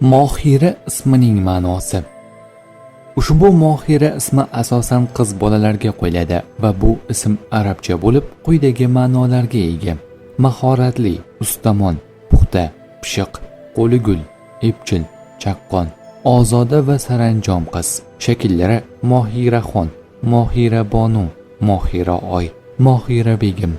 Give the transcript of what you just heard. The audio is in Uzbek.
Mohira ismining ma'nosi. Ushbu Mohira ismi asosan qiz bolalarga qo'yiladi va bu ism arabcha bo'lib, quyidagi ma'nolarga ega: mahoratli, ustamon, puxta, pishiq, qo'li gul, epchil, chaqqon, ozoda va saranjom qiz. Shakllari: Mohiraxon, Mohira bonu, Mohira oy, Mohira begim.